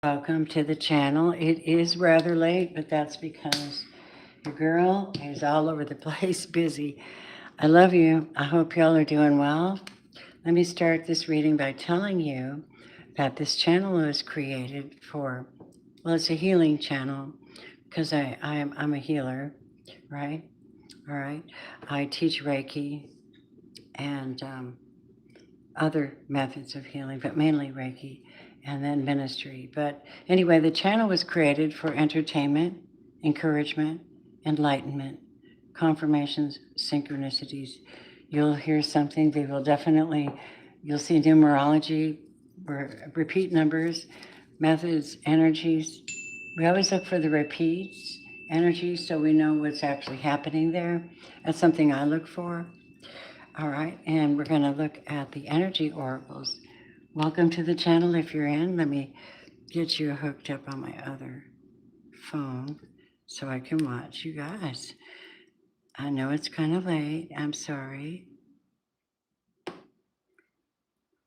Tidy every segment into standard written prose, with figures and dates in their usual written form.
Welcome to the channel. It is rather late, but that's because your girl is all over the place, busy. I love you. I hope y'all are doing well. Let me start this reading by telling you that this channel was created for, well, it's a healing channel because I'm a healer, right? All right. I teach Reiki and other methods of healing, but mainly Reiki and then ministry. But anyway, the channel was created for entertainment, encouragement, enlightenment, confirmations, synchronicities. You'll hear something, they will definitely, you'll see numerology, repeat numbers, methods, energies. We always look for the repeats, energies, so we know what's actually happening there. That's something I look for. All right, and we're going to look at the energy oracles. Welcome to the channel if you're in. Let me get you hooked up on my other phone so I can watch you guys. I know it's kind of late. I'm sorry.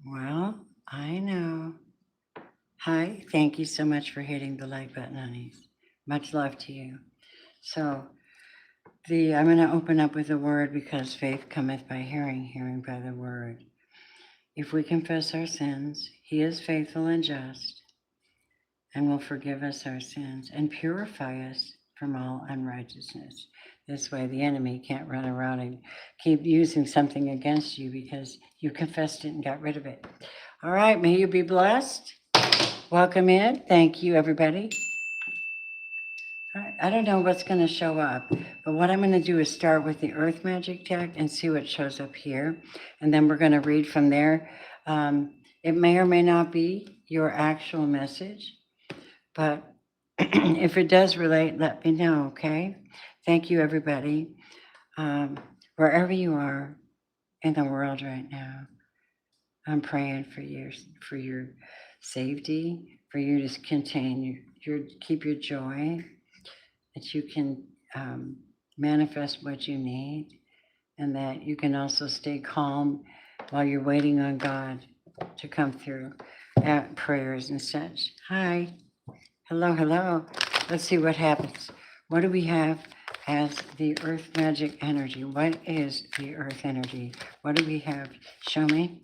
Well, I know. Hi, thank you so much for hitting the like button, honeys. Much love to you. So, I'm going to open up with a word because faith cometh by hearing, hearing by the word. If we confess our sins, he is faithful and just and will forgive us our sins and purify us from all unrighteousness. This way, the enemy can't run around and keep using something against you because you confessed it and got rid of it. All right, may you be blessed. Welcome in. Thank you, everybody. All right, I don't know what's going to show up, but what I'm going to do is start with the Earth Magic deck and see what shows up here. And then we're going to read from there. It may or may not be your actual message, but if it does relate, let me know, okay? Thank you, everybody. Wherever you are in the world right now, I'm praying for your safety, for you to continue keep your joy, that you can manifest what you need, and that you can also stay calm while you're waiting on God to come through at prayers and such. Hi. Hello, hello. Let's see what happens. What do we have as the earth magic energy? What is the earth energy? What do we have? Show me.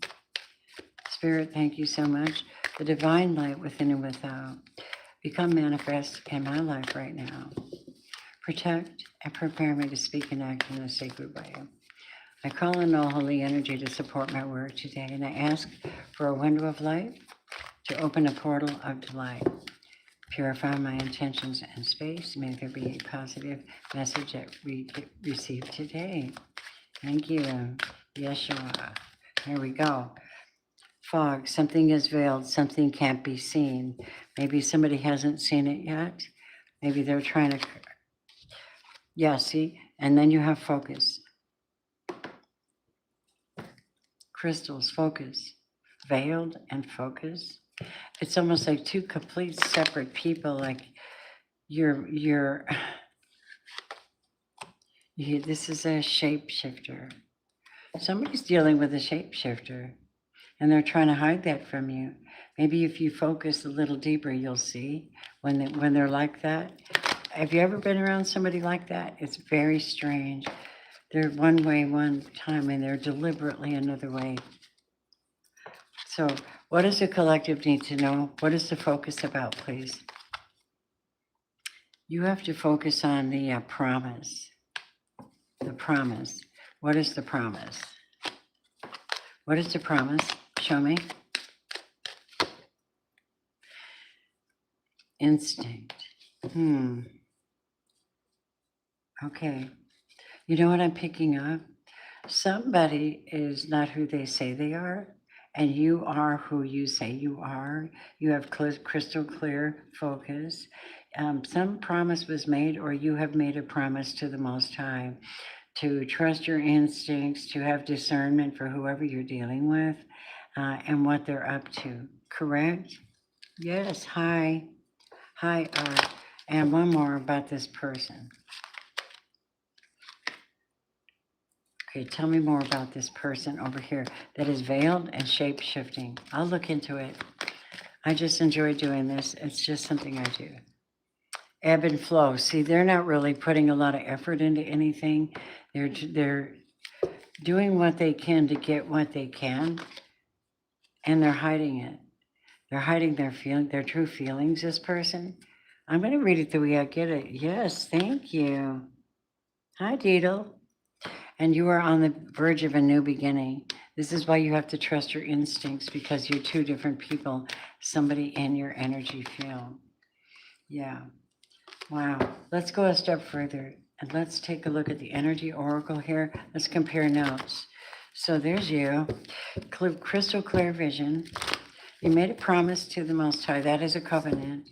Spirit, thank you so much. The divine light within and without become manifest in my life right now. Protect and prepare me to speak and act in a sacred way. I call in all holy energy to support my work today, and I ask for a window of light to open a portal of delight. Purify my intentions and space. May there be a positive message that we receive today. Thank you, Yeshua. Here we go. Fog. Something is veiled. Something can't be seen. Maybe somebody hasn't seen it yet. Maybe they're trying to. Yeah, see? And then you have focus. Crystals, focus. Veiled and focus. It's almost like two complete separate people, like this is a shapeshifter. Somebody's dealing with a shapeshifter and they're trying to hide that from you. Maybe if you focus a little deeper, you'll see when they're like that. Have you ever been around somebody like that? It's very strange. They're one way one time and they're deliberately another way. So what does the collective need to know? What is the focus about, please? You have to focus on the promise. The promise. What is the promise? What is the promise? Show me. Instinct. Okay. You know what I'm picking up? Somebody is not who they say they are, and you are who you say you are. You have crystal clear focus. Some promise was made, or you have made a promise to the Most High to trust your instincts, to have discernment for whoever you're dealing with and what they're up to. Correct? Yes. Hi. Hi. And one more about this person. Okay, tell me more about this person over here that is veiled and shape-shifting. I'll look into it. I just enjoy doing this. It's just something I do. Ebb and flow. See, they're not really putting a lot of effort into anything. They're doing what they can to get what they can, and they're hiding it. They're hiding their true feelings, this person. I'm going to read it the way I get it. Yes, thank you. Hi, Deedle. And you are on the verge of a new beginning. This is why you have to trust your instincts, because you're two different people, somebody in your energy field. Yeah. Wow. Let's go a step further and let's take a look at the energy oracle here. Let's compare notes. So there's you, crystal clear vision. You made a promise to the Most High. That is a covenant.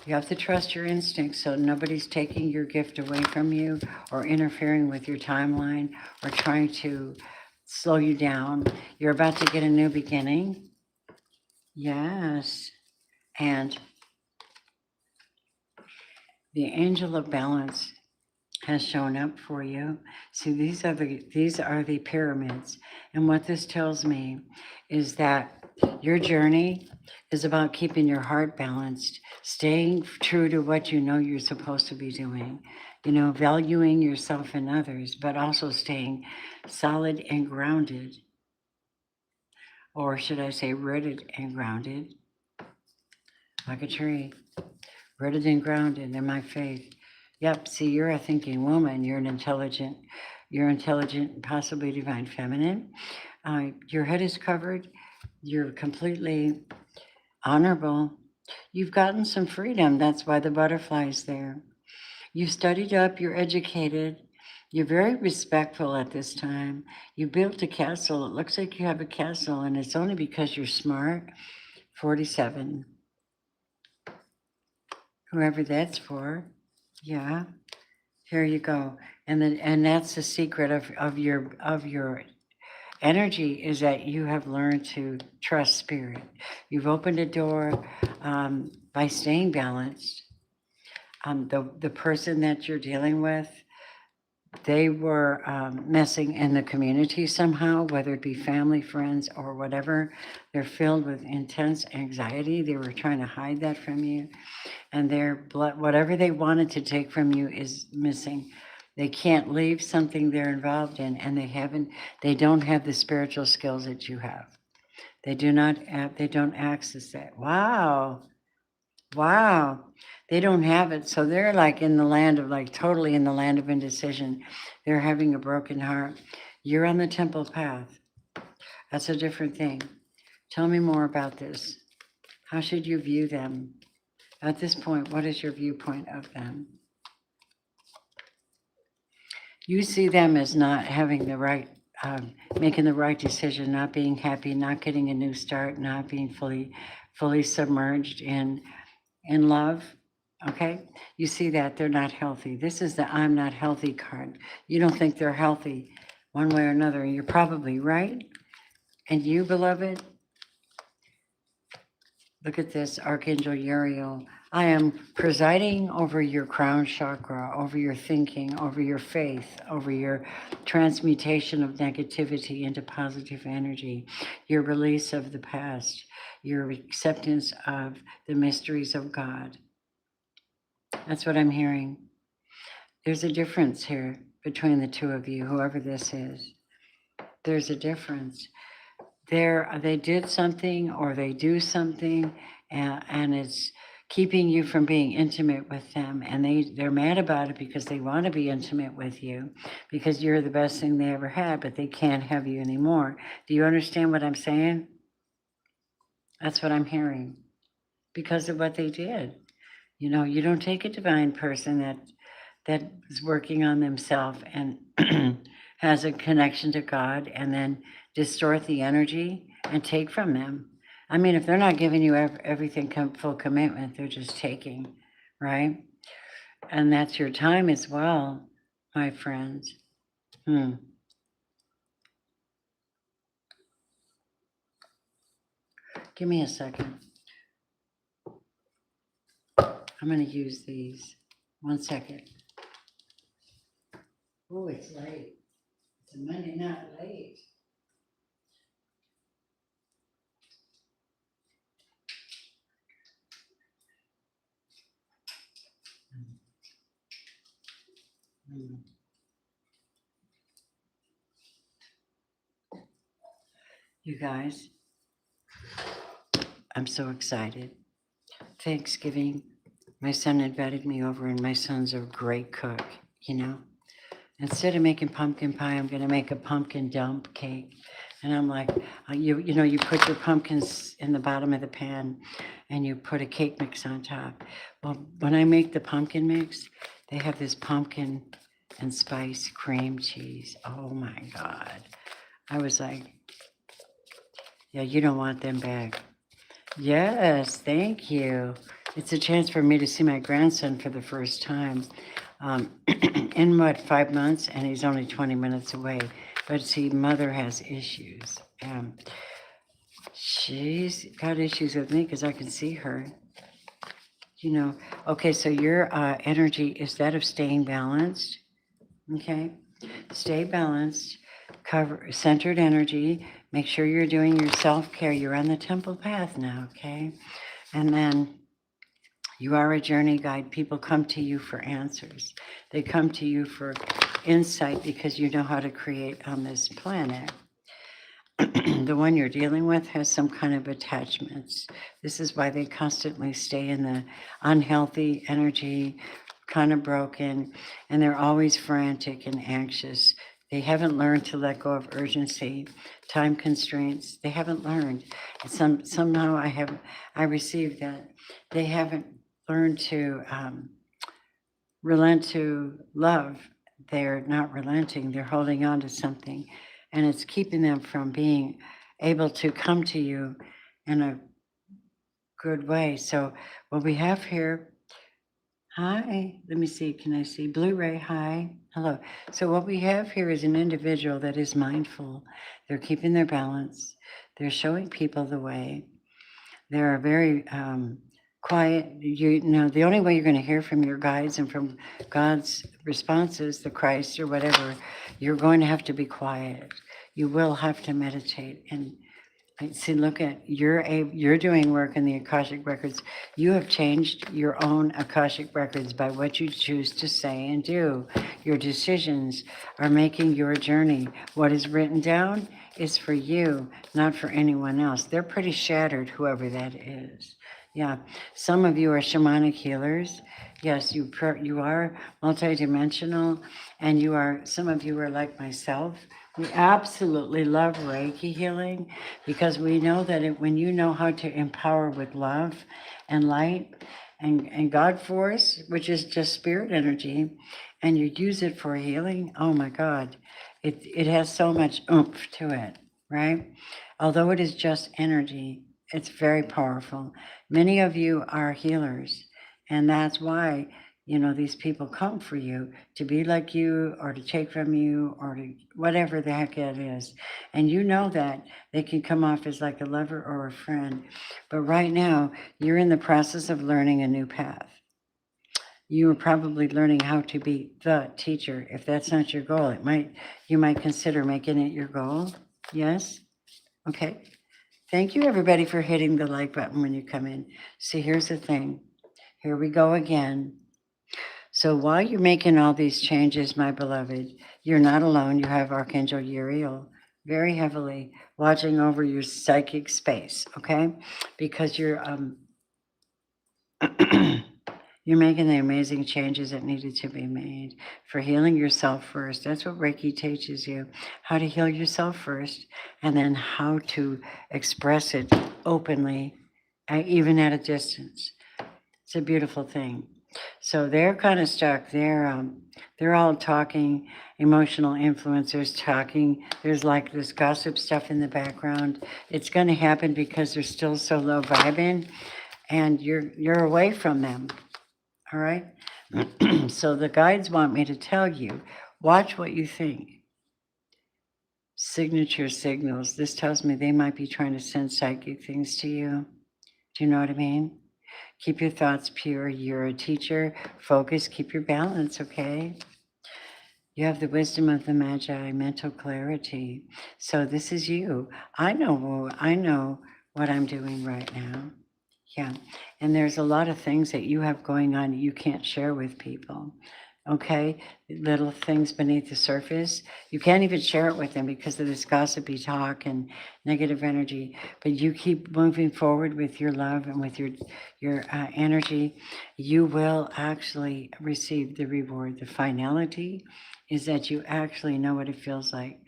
You have to trust your instincts so nobody's taking your gift away from you or interfering with your timeline or trying to slow you down. You're about to get a new beginning. Yes. And the angel of balance has shown up for you. See, these are the pyramids. And what this tells me is that your journey is about keeping your heart balanced, staying true to what you know you're supposed to be doing, valuing yourself and others, but also staying solid and grounded, or should I say rooted and grounded, like a tree, rooted and grounded in my faith. Yep, see, you're a thinking woman. You're intelligent, possibly divine feminine. Your head is covered. You're completely honorable. You've gotten some freedom. That's why the butterfly's there. You've studied up, you're educated. You're very respectful at this time. You built a castle. It looks like you have a castle, and it's only because you're smart. 47. Whoever that's for. Yeah. Here you go. And that's the secret of your energy, is that you have learned to trust spirit. You've opened a door by staying balanced. The person that you're dealing with, they were messing in the community somehow, whether it be family, friends, or whatever. They're filled with intense anxiety. They were trying to hide that from you. And whatever they wanted to take from you is missing. They can't leave something they're involved in, and they don't have the spiritual skills that you have. They don't access that. Wow. They don't have it. So they're like in the land of, like, totally in the land of indecision. They're having a broken heart. You're on the temple path. That's a different thing. Tell me more about this. How should you view them? At this point, what is your viewpoint of them? You see them as not having the right, making the right decision, not being happy, not getting a new start, not being fully submerged in love. Okay? You see that they're not healthy. This is the I'm not healthy card. You don't think they're healthy one way or another. You're probably right. And you, beloved, look at this, Archangel Uriel. I am presiding over your crown chakra, over your thinking, over your faith, over your transmutation of negativity into positive energy, your release of the past, your acceptance of the mysteries of God. That's what I'm hearing. There's a difference here between the two of you, whoever this is. There's a difference. They did something or they do something, and it's keeping you from being intimate with them, and they're mad about it because they want to be intimate with you because you're the best thing they ever had, but they can't have you anymore. Do you understand what I'm saying? That's what I'm hearing, because of what they did. You don't take a divine person that is working on themselves and has a connection to God and then distort the energy and take from them. I mean, if they're not giving you everything full commitment, they're just taking, right? And that's your time as well, my friends. Give me a second. I'm going to use these. 1 second. Oh, it's late. It's a Monday night late. Mm. You guys, I'm so excited. Thanksgiving, my son invited me over, and my son's a great cook, you know. Instead of making pumpkin pie, I'm going to make a pumpkin dump cake. And I'm like, you know, you put your pumpkins in the bottom of the pan and you put a cake mix on top. Well, when I make the pumpkin mix, they have this pumpkin and spice cream cheese. Oh my God. I was like, yeah, you don't want them back. Yes, thank you. It's a chance for me to see my grandson for the first time. In what, 5 months, and he's only 20 minutes away. But see, mother has issues. She's got issues with me because I can see her. You know, okay, so your energy is that of staying balanced. Okay, stay balanced, cover centered energy. Make sure you're doing your self care. You're on the temple path now, okay? And then you are a journey guide. People come to you for answers. They come to you for insight because you know how to create on this planet. The one you're dealing with has some kind of attachments. This is why they constantly stay in the unhealthy energy, kind of broken, and they're always frantic and anxious. They haven't learned to let go of urgency, time constraints. They haven't learned. Somehow I received that they haven't learned to relent to love. They're not relenting. They're holding on to something, and it's keeping them from being able to come to you in a good way. So what we have here, hi, let me see, can I see? Blu-ray, hi, hello. So what we have here is an individual that is mindful. They're keeping their balance. They're showing people the way. They're very quiet. You know, the only way you're going to hear from your guides and from God's responses, the Christ or whatever, you're going to have to be quiet. You will have to meditate. And see, look at you're doing work in the Akashic records. You have changed your own Akashic records by what you choose to say and do. Your decisions are making your journey. What is written down is for you, not for anyone else. They're pretty shattered, whoever that is. Yeah, some of you are shamanic healers. Yes, you are multidimensional, and some of you are like myself. We absolutely love Reiki healing because we know that when you know how to empower with love and light and God force, which is just spirit energy, and you use it for healing, oh my God, it has so much oomph to it, right? Although it is just energy, it's very powerful. Many of you are healers, and that's why, you know, these people come for you to be like you or to take from you or to whatever the heck it is. And you know that they can come off as like a lover or a friend. But right now, you're in the process of learning a new path. You are probably learning how to be the teacher. If that's not your goal, you might consider making it your goal. Yes? Okay. Thank you, everybody, for hitting the like button when you come in. See, here's the thing. Here we go again. So while you're making all these changes, my beloved, you're not alone. You have Archangel Uriel very heavily watching over your psychic space, okay? Because you're you're making the amazing changes that needed to be made for healing yourself first. That's what Reiki teaches you, how to heal yourself first, and then how to express it openly, even at a distance. It's a beautiful thing. So they're kind of stuck. They're all talking, emotional influencers talking. There's like this gossip stuff in the background. It's going to happen because they're still so low vibing, and you're away from them. All right. So the guides want me to tell you, watch what you think. Signature signals. This tells me they might be trying to send psychic things to you. Do you know what I mean? Keep your thoughts pure. You're a teacher. Focus. Keep your balance, okay? You have the wisdom of the Magi, mental clarity. So this is you. I know what I'm doing right now. Yeah. And there's a lot of things that you have going on that you can't share with people. okay? Little things beneath the surface. You can't even share it with them because of this gossipy talk and negative energy. But you keep moving forward with your love and with your energy. You will actually receive the reward. The finality is that you actually know what it feels like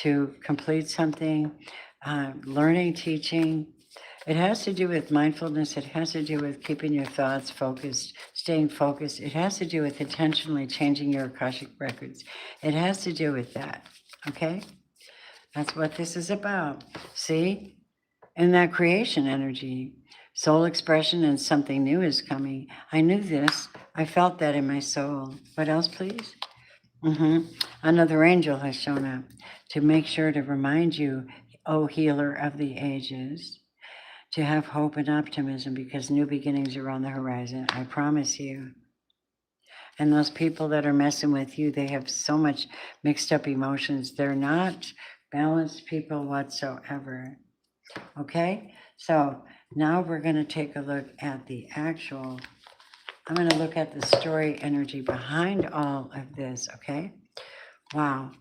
to complete something, learning, teaching. It has to do with mindfulness. It has to do with keeping your thoughts focused, staying focused. It has to do with intentionally changing your Akashic records. It has to do with that. Okay? That's what this is about. See? In that creation energy, soul expression and something new is coming. I knew this. I felt that in my soul. What else, please? Another angel has shown up to make sure to remind you, O healer of the ages, to have hope and optimism because new beginnings are on the horizon. I promise you. And those people that are messing with you, they have so much mixed up emotions. They're not balanced people whatsoever. Okay? So now we're going to take a look at the actual, I'm going to look at the story energy behind all of this. Okay? Wow.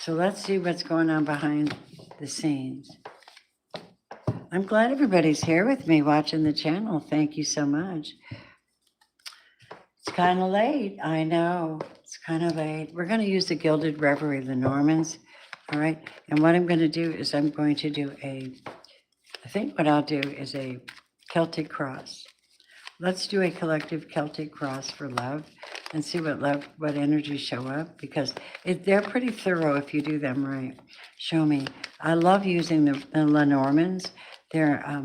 So let's see what's going on behind the scenes. I'm glad everybody's here with me watching the channel. Thank you so much. It's kind of late. I know. It's kind of late. We're going to use the Gilded Reverie of the Normans. All right. And what I'm going to do is I'm going to do I think what I'll do is a Celtic cross. Let's do a collective Celtic cross for love and see what energies show up because they're pretty thorough if you do them right. Show me. I love using the Lenormands. They're,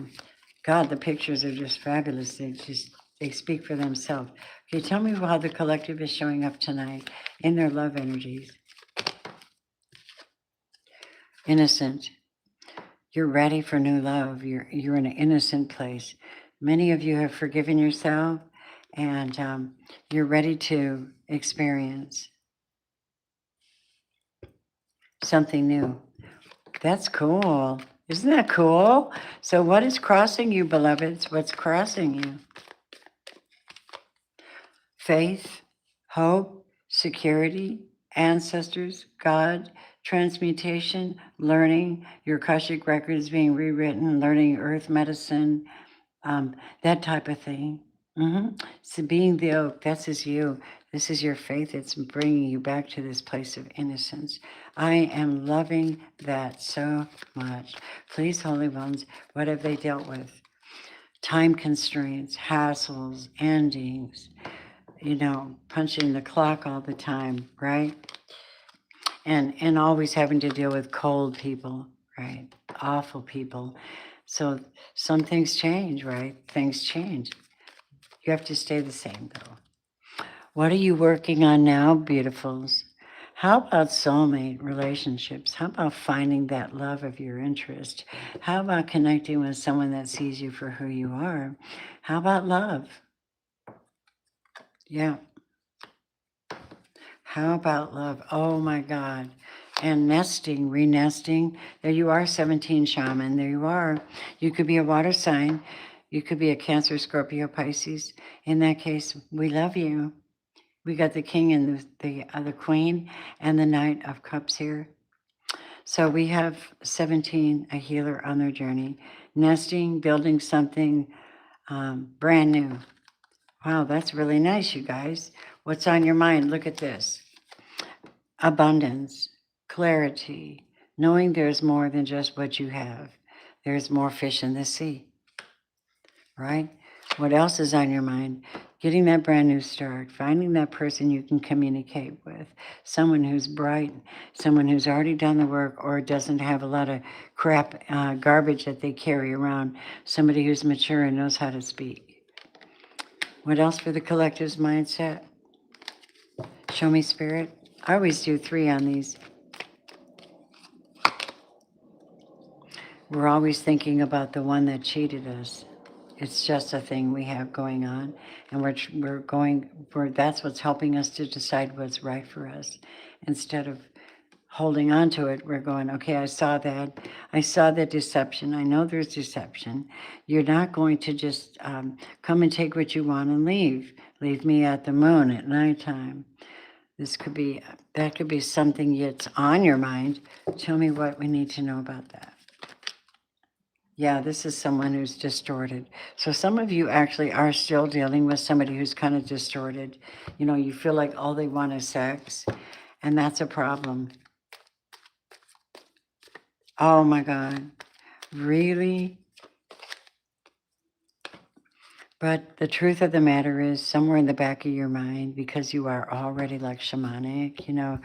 God, the pictures are just fabulous. They speak for themselves. Okay, tell me how the collective is showing up tonight in their love energies. Innocent. You're ready for new love. You're in an innocent place. Many of you have forgiven yourself and you're ready to experience something new. That's cool. Isn't that cool? So what is crossing you, beloveds? What's crossing you? Faith, hope, security, ancestors, God, transmutation, learning, your Akashic records being rewritten, learning earth medicine, that type of thing. So being the oak, this is you. This is your faith. It's bringing you back to this place of innocence. I am loving that so much. Please, Holy Ones, what have they dealt with? Time constraints, hassles, endings, punching the clock all the time, right? And always having to deal with cold people, right? Awful people. So some things change, right? Things change. You have to stay the same, though. What are you working on now, beautifuls? How about soulmate relationships? How about finding that love of your interest? How about connecting with someone that sees you for who you are? How about love? Yeah. How about love? Oh my God. And nesting, re-nesting. There you are, 17 shaman. There you are. You could be a water sign. You could be a Cancer, Scorpio, Pisces. In that case, we love you. We got the king and the queen and the knight of cups here. So we have 17, a healer on their journey. Nesting, building something brand new. Wow, that's really nice, you guys. What's on your mind? Look at this. Abundance, clarity, knowing there's more than just what you have. There's more fish in the sea, right? What else is on your mind? Getting that brand new start, finding that person you can communicate with, someone who's bright, someone who's already done the work or doesn't have a lot of crap, garbage that they carry around, somebody who's mature and knows how to speak. What else for the collective's mindset? Show me, Spirit. I always do 3 on these. We're always thinking about the one that cheated us. It's just a thing we have going on, and that's what's helping us to decide what's right for us. Instead of holding on to it, we're going, okay, I saw that deception. I know there's deception. You're not going to just come and take what you want and leave. Leave me at the moon at nighttime. That could be something that's on your mind. Tell me what we need to know about that. Yeah, this is someone who's distorted. So some of you actually are still dealing with somebody who's kind of distorted. You know, you feel like all they want is sex, and that's a problem. Oh my God. Really? But the truth of the matter is, somewhere in the back of your mind, because you are already like shamanic, you know,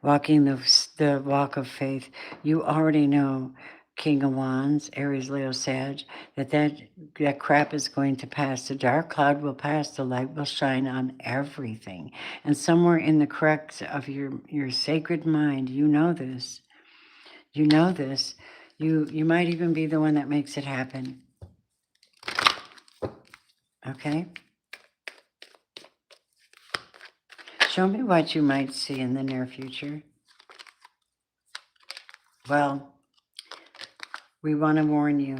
walking the walk of faith, you already know, King of Wands, Aries, Leo, Sag, that crap is going to pass. The dark cloud will pass. The light will shine on everything. And somewhere in the crux of your sacred mind, you know this. You know this. You might even be the one that makes it happen. Okay? Show me what you might see in the near future. Well, we want to warn you.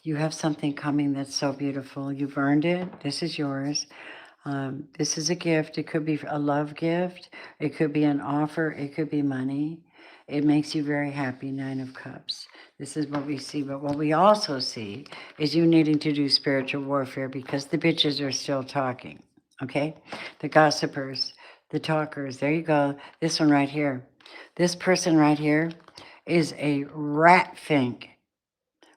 You have something coming that's so beautiful. You've earned it. This is yours. This is a gift. It could be a love gift. It could be an offer. It could be money. It makes you very happy, Nine of Cups. This is what we see. But what we also see is you needing to do spiritual warfare because the bitches are still talking. Okay? The gossipers, the talkers. There you go. This one right here. This person right here is a rat fink.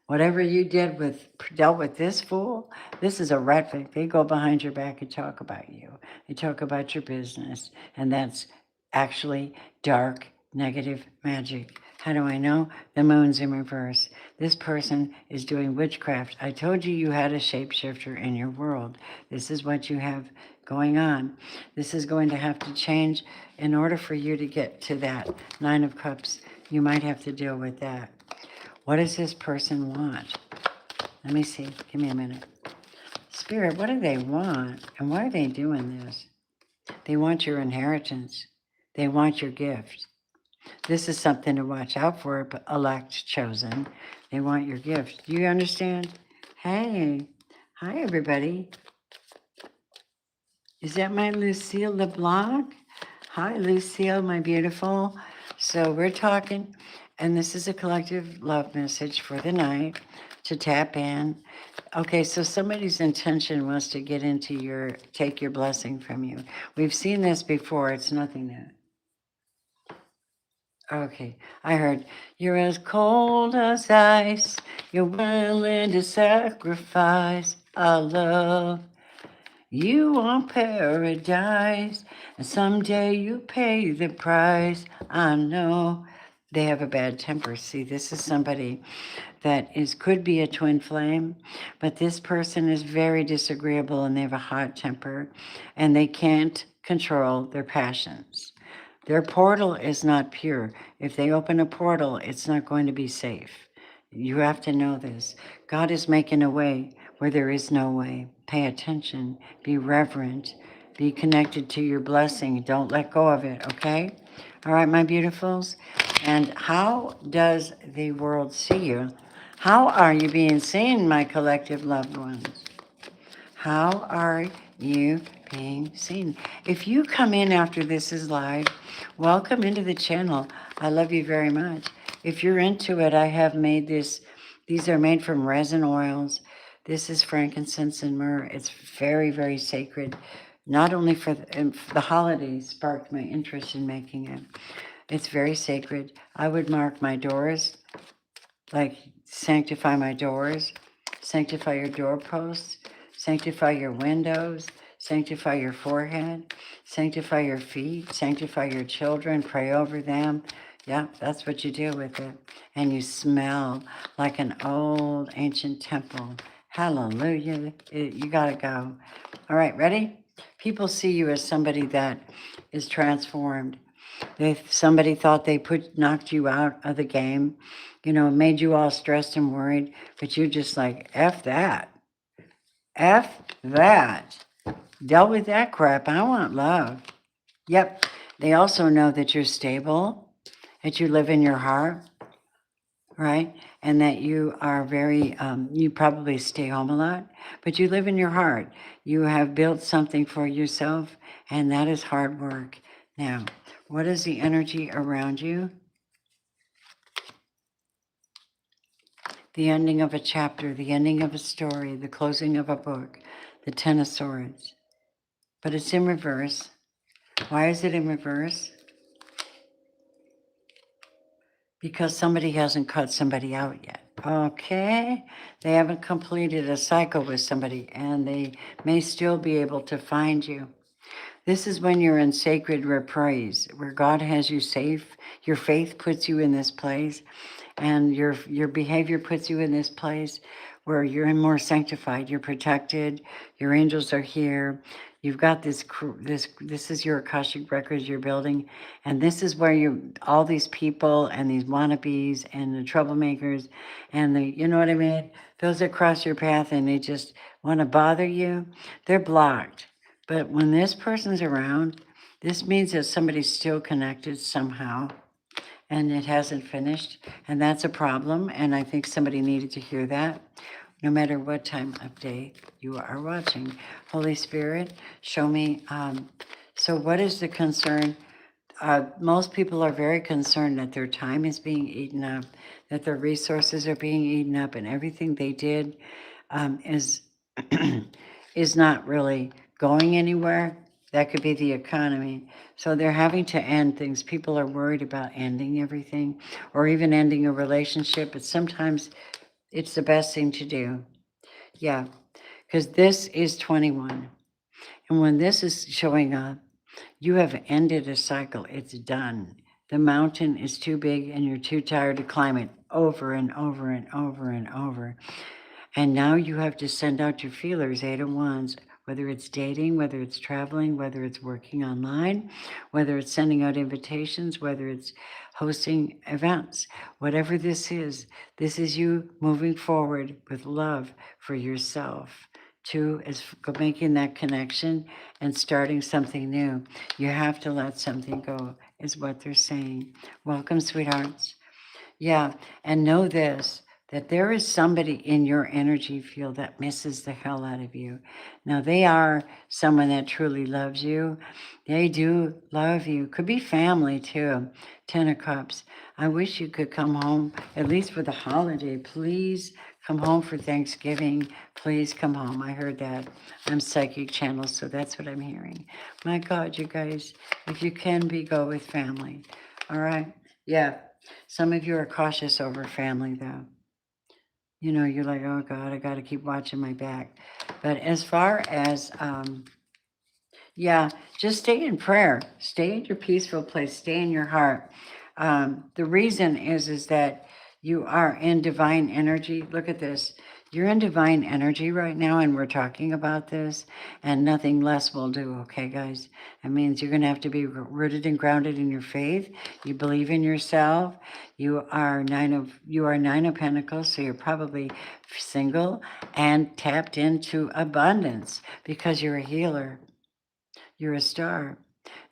Whatever you dealt with this fool, this is a rat fink. They go behind your back and talk about you. They talk about your business. And that's actually dark, negative magic. How do I know? The moon's in reverse. This person is doing witchcraft. I told you had a shapeshifter in your world. This is what you have going on. This is going to have to change in order for you to get to that Nine of Cups. You might have to deal with that. What does this person want? Let me see. Give me a minute. Spirit, what do they want? And why are they doing this? They want your inheritance. They want your gift. This is something to watch out for, elect chosen. They want your gift. Do you understand? Hey, hi everybody. Is that my Lucille LeBlanc? Hi, Lucille, my beautiful. So we're talking, and this is a collective love message for the night to tap in. Okay, so somebody's intention was to get into take your blessing from you. We've seen this before. It's nothing new. Okay, I heard, you're as cold as ice. You're willing to sacrifice our love. You want paradise, and someday you pay the price. I know. They have a bad temper. See, this is somebody that could be a twin flame, but this person is very disagreeable and they have a hot temper and they can't control their passions. Their portal is not pure. If they open a portal, it's not going to be safe. You have to know this. God is making a way where there is no way. Pay attention. Be reverent. Be connected to your blessing. Don't let go of it, okay? All right, my beautifuls. And how does the world see you? How are you being seen, my collective loved ones? How are you being seen? If you come in after this is live, welcome into the channel. I love you very much. If you're into it, I have made this. These are made from resin oils. This is frankincense and myrrh. It's very, very sacred. Not only for the holidays sparked my interest in making it. It's very sacred. I would mark my doors, like sanctify my doors, sanctify your doorposts, sanctify your windows, sanctify your forehead, sanctify your feet, sanctify your children, pray over them. Yeah, that's what you do with it. And you smell like an old ancient temple. Hallelujah. You got to go. All right, ready? People see you as somebody that is transformed. If somebody thought they knocked you out of the game, made you all stressed and worried, but you're just like, F that. F that. Dealt with that crap. I want love. Yep. They also know that you're stable, that you live in your heart. right? And that you are very, you probably stay home a lot, but you live in your heart. You have built something for yourself, and that is hard work. Now, what is the energy around you? The ending of a chapter, the ending of a story, the closing of a book, the Ten of Swords. But it's in reverse. Why is it in reverse? Because somebody hasn't cut somebody out yet. Okay, they haven't completed a cycle with somebody, and they may still be able to find you. This is when you're in sacred reprise, where God has you safe. Your faith puts you in this place, and your behavior puts you in this place where you're more sanctified. You're protected. Your angels are here. You've got this is your Akashic records you're building, and this is where all these people and these wannabes and the troublemakers and the, you know what I mean, those that cross your path and they just want to bother you, they're blocked. But when this person's around, this means that somebody's still connected somehow and it hasn't finished. And that's a problem. And I think somebody needed to hear that no matter what time of day you are watching. Holy Spirit, show me. So, what is the concern? Most people are very concerned that their time is being eaten up, that their resources are being eaten up, and everything they did is is not really going anywhere. That could be the economy. So they're having to end things. People are worried about ending everything or even ending a relationship, but sometimes it's the best thing to do. Yeah, because this is 21. And when this is showing up, you have ended a cycle. It's done. The mountain is too big and you're too tired to climb it over and over and over and over. And now you have to send out your feelers, 8 of Wands, whether it's dating, whether it's traveling, whether it's working online, whether it's sending out invitations, whether it's hosting events. Whatever this is you moving forward with love for yourself. Two is making that connection and starting something new. You have to let something go, is what they're saying. Welcome, sweethearts. Yeah, and know this, that there is somebody in your energy field that misses the hell out of you. Now, they are someone that truly loves you. They do love you. Could be family too. 10 of Cups. I wish you could come home, at least for the holiday. Please come home for Thanksgiving. Please come home. I heard that. I'm psychic channel, so that's what I'm hearing. My God, you guys, if you can be, go with family. All right? Yeah. Some of you are cautious over family, though. You know, you're like, oh God, I got to keep watching my back. But as far as, yeah, just stay in prayer. Stay in your peaceful place. Stay in your heart. The reason is that you are in divine energy. Look at this. You're in divine energy right now, and we're talking about this, and nothing less will do, okay, guys? It means you're going to have to be rooted and grounded in your faith. You believe in yourself. You are nine of Pentacles, so you're probably single and tapped into abundance because you're a healer. You're a star.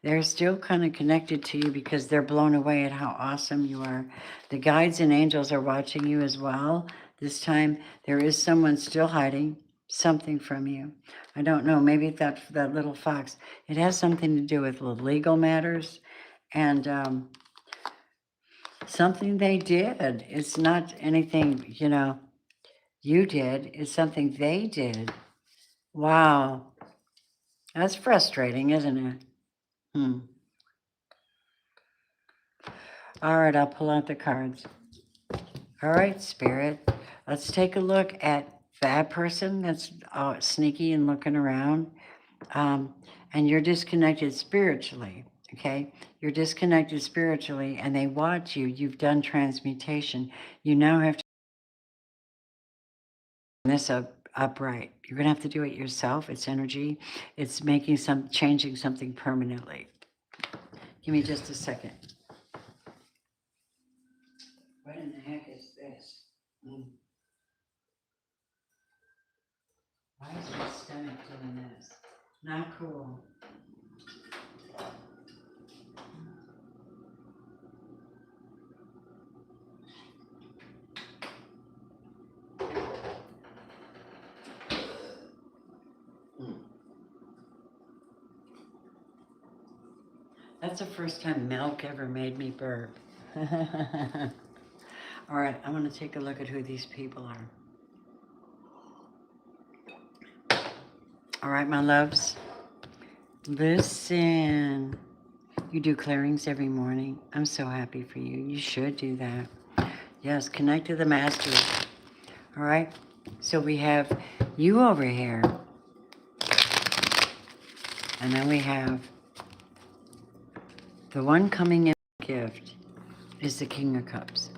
They're still kind of connected to you because they're blown away at how awesome you are. The guides and angels are watching you as well. This time, there is someone still hiding something from you. I don't know, maybe that little fox. It has something to do with legal matters and something they did. It's not anything, you did. It's something they did. Wow. That's frustrating, isn't it? Hmm. All right, I'll pull out the cards. All right, Spirit. Let's take a look at that person that's sneaky and looking around. And you're disconnected spiritually, okay? You're disconnected spiritually and they watch you. You've done transmutation. You now have to turn this upright. You're going to have to do it yourself. It's energy. It's changing something permanently. Give me just a second. What in the heck is this? Why is my stomach doing this? Not cool. That's the first time milk ever made me burp. All right, I want to take a look at who these people are. All right, my loves, listen. You do clearings every morning. I'm so happy for you. You should do that. Yes, connect to the masters. All right, so we have you over here. And then we have the one coming in gift is the King of Cups.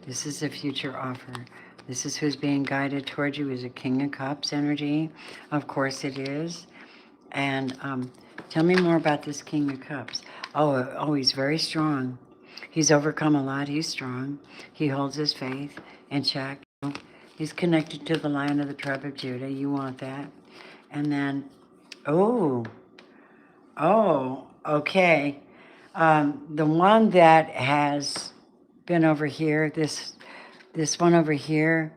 This is a future offer. This is who's being guided towards you is a King of Cups energy. Of course it is. And tell me more about this King of Cups. Oh, he's very strong. He's overcome a lot. He's strong. He holds his faith in check. He's connected to the Lion of the tribe of Judah. You want that. And then, oh, okay. The one that has been over here, this one over here,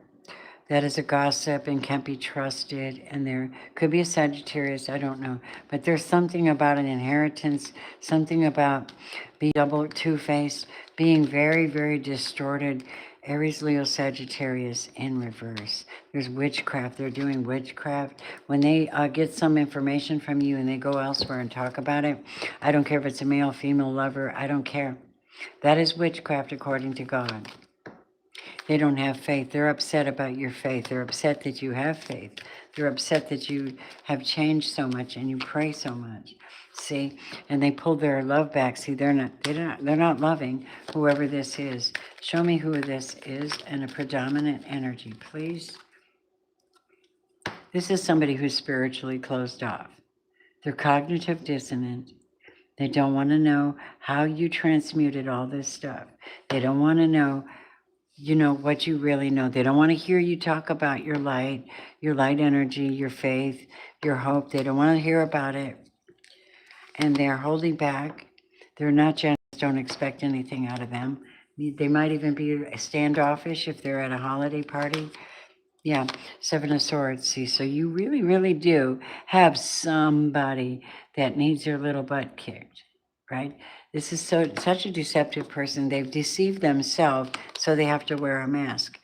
that is a gossip and can't be trusted, and there could be a Sagittarius, I don't know, but there's something about an inheritance, something about being double two-faced, being very, very distorted. Aries, Leo, Sagittarius in reverse. There's witchcraft. They're doing witchcraft. When they get some information from you and they go elsewhere and talk about it, I don't care if it's a male, female lover, I don't care. That is witchcraft according to God. They don't have faith. They're upset about your faith. They're upset that you have faith. They're upset that you have changed so much and you pray so much. See, and they pull their love back. See, they're not loving whoever this is. Show me who this is and a predominant energy, please. This is somebody who's spiritually closed off. They're cognitive dissonant. They don't want to know how you transmuted all this stuff. They don't want to know what you really know. They don't want to hear you talk about your light energy, your faith, your hope. They don't want to hear about it. And they're holding back. They're not generous. Don't expect anything out of them. They might even be standoffish if they're at a holiday party. Yeah, Seven of Swords. See, so you really, really do have somebody that needs their little butt kicked, right? This is such a deceptive person. They've deceived themselves, so they have to wear a mask.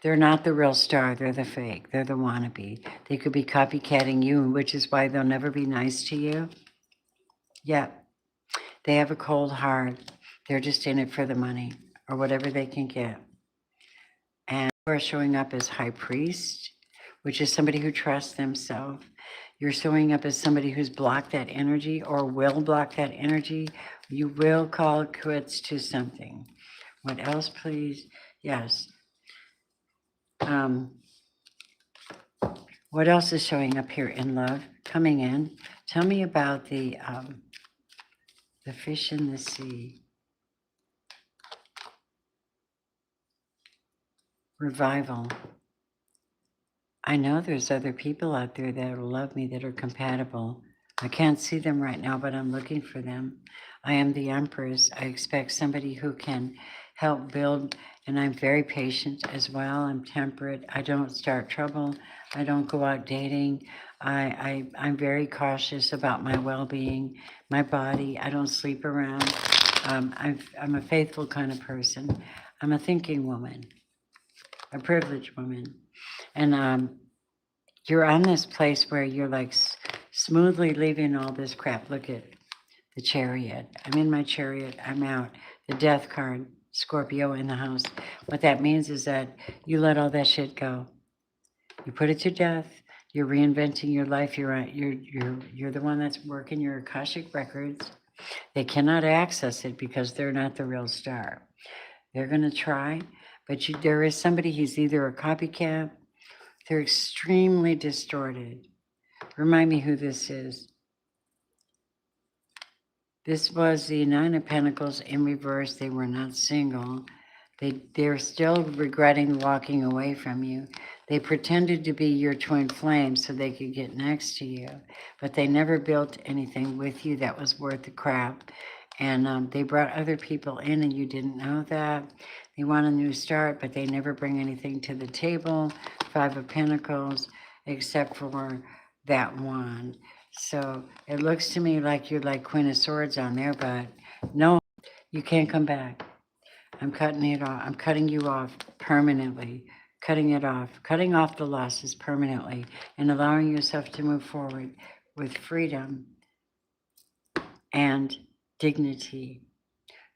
They're not the real star. They're the fake. They're the wannabe. They could be copycatting you, which is why they'll never be nice to you. Yeah, they have a cold heart. They're just in it for the money or whatever they can get. And you are showing up as High Priest, which is somebody who trusts themselves. You're showing up as somebody who's blocked that energy or will block that energy. You will call quits to something. What else, please? Yes. What else is showing up here in love? Coming in. Tell me about the fish in the sea. Revival. I know there's other people out there that will love me that are compatible. I can't see them right now, but I'm looking for them. I am the Empress. I expect somebody who can help build, and I'm very patient as well. I'm temperate. I don't start trouble. I don't go out dating. I'm very cautious about my well-being, my body. I don't sleep around. I'm a faithful kind of person. I'm a thinking woman, a privileged woman. And you're on this place where you're like smoothly leaving all this crap. Look at the Chariot. I'm in my Chariot. I'm out. The Death card, Scorpio in the house. What that means is that you let all that shit go. You put it to death. You're reinventing your life. You're the one that's working your Akashic records. They cannot access it because they're not the real star. They're going to try, but there is somebody who's either a copycat. They're extremely distorted. Remind me who this is. This was the Nine of Pentacles in reverse. They were not single. They're still regretting walking away from you. They pretended to be your twin flame so they could get next to you, but they never built anything with you that was worth the crap. And they brought other people in and you didn't know that. They want a new start, but they never bring anything to the table. Five of Pentacles, except for that one. So it looks to me like you're like Queen of Swords on there, but no, you can't come back. I'm cutting it off. I'm cutting you off permanently. Cutting it off. Cutting off the losses permanently and allowing yourself to move forward with freedom and dignity.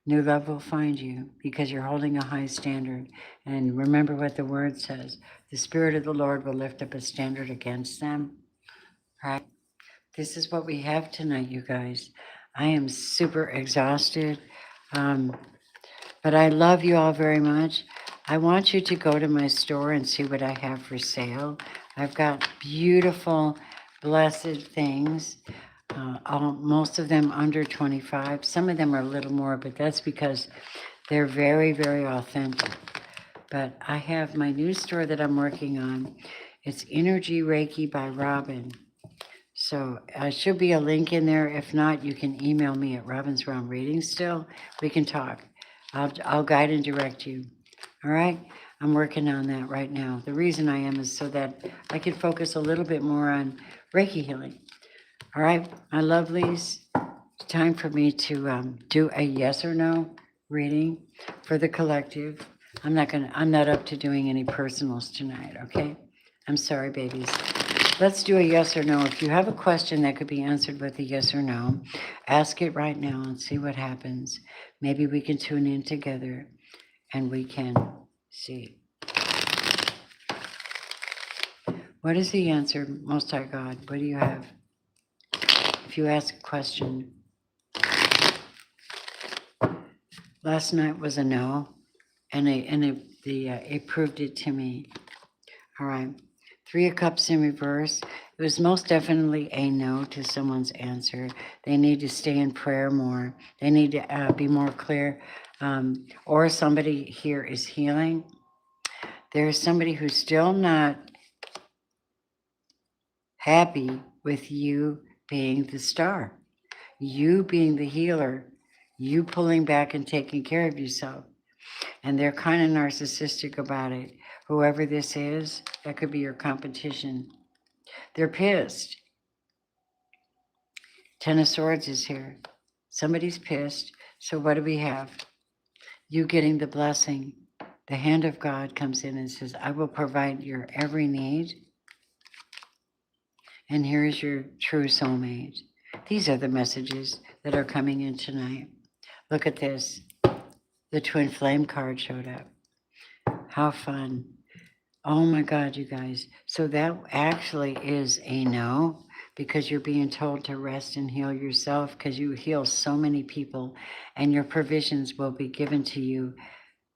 New love will find you because you're holding a high standard. And remember what the word says. The Spirit of the Lord will lift up a standard against them. Right? This is what we have tonight, you guys. I am super exhausted. But I love you all very much. I want you to go to my store and see what I have for sale. I've got beautiful, blessed things. Most of them under 25. Some of them are a little more, but that's because they're very, very authentic. But I have my new store that I'm working on. It's Energy Reiki by Robin. So should be a link in there. If not, you can email me at Robin's Realm Reading still. We can talk. I'll guide and direct you. All right? I'm working on that right now. The reason I am is so that I can focus a little bit more on Reiki healing. All right, my lovelies, it's time for me to do a yes or no reading for the collective. I'm not up to doing any personals tonight, okay? I'm sorry, babies. Let's do a yes or no. If you have a question that could be answered with a yes or no, ask it right now and see what happens. Maybe we can tune in together and we can see. What is the answer, Most High God? What do you have? If you ask a question, last night was a no, and it proved it to me. All right. 3 of Cups in reverse. It was most definitely a no to someone's answer. They need to stay in prayer more. They need to be more clear. Or somebody here is healing. There's somebody who's still not happy with you being the star, you being the healer, you pulling back and taking care of yourself. And they're kind of narcissistic about it. Whoever this is, that could be your competition. They're pissed. 10 of Swords is here. Somebody's pissed. So what do we have? You getting the blessing. The hand of God comes in and says, I will provide your every need. And here's your true soulmate. These are the messages that are coming in tonight. Look at this. The Twin Flame card showed up. How fun. Oh my God, you guys. So that actually is a no, because you're being told to rest and heal yourself because you heal so many people and your provisions will be given to you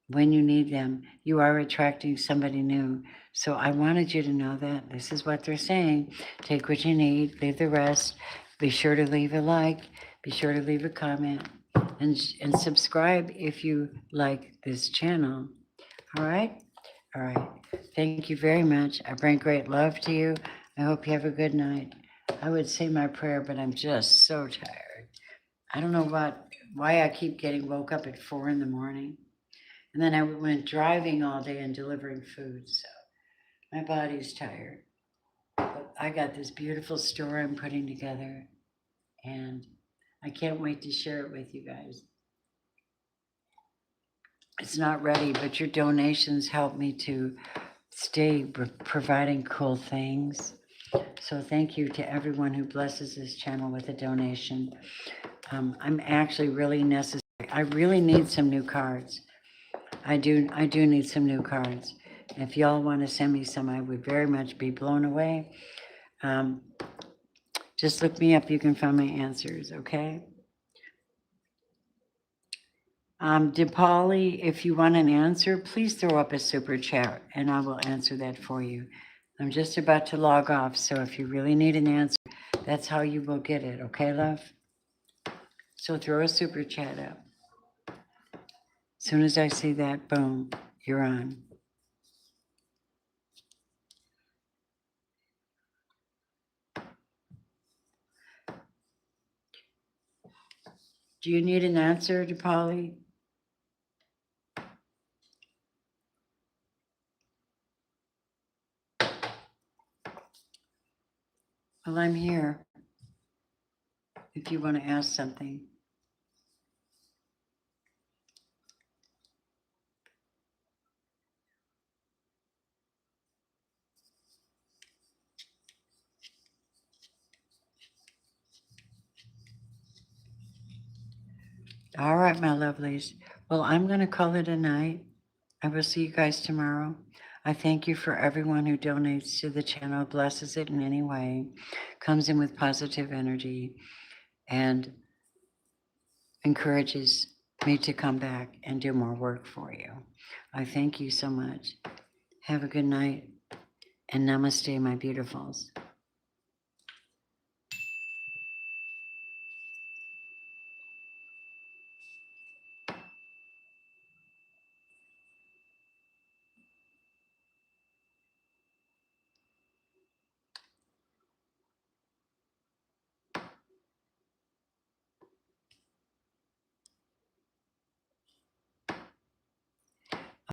when you need them. You are attracting somebody new. So I wanted you to know that. This is what they're saying. Take what you need, leave the rest. Be sure to leave a like. Be sure to leave a comment and subscribe if you like this channel. All right? All right. Thank you very much. I bring great love to you. I hope you have a good night. I would say my prayer, but I'm just so tired. I don't know why I keep getting woke up at 4 in the morning. And then I went driving all day and delivering food, so my body's tired. But I got this beautiful store I'm putting together, and I can't wait to share it with you guys. It's not ready, but your donations help me to stay providing cool things. So thank you to everyone who blesses this channel with a donation. I'm actually really necessary. I really need some new cards. I do need some new cards. If y'all want to send me some, I would very much be blown away. Just look me up. You can find my answers, okay? DePauli, if you want an answer, please throw up a super chat and I will answer that for you. I'm just about to log off, so if you really need an answer, that's how you will get it, okay, love? So throw a super chat up. As soon as I see that, boom, you're on. Do you need an answer, DePauli? Well, I'm here. if you want to ask something. All right, my lovelies. Well, I'm going to call it a night. I will see you guys tomorrow. I thank you for everyone who donates to the channel, blesses it in any way, comes in with positive energy, and encourages me to come back and do more work for you. I thank you so much. Have a good night, and namaste, my beautifuls.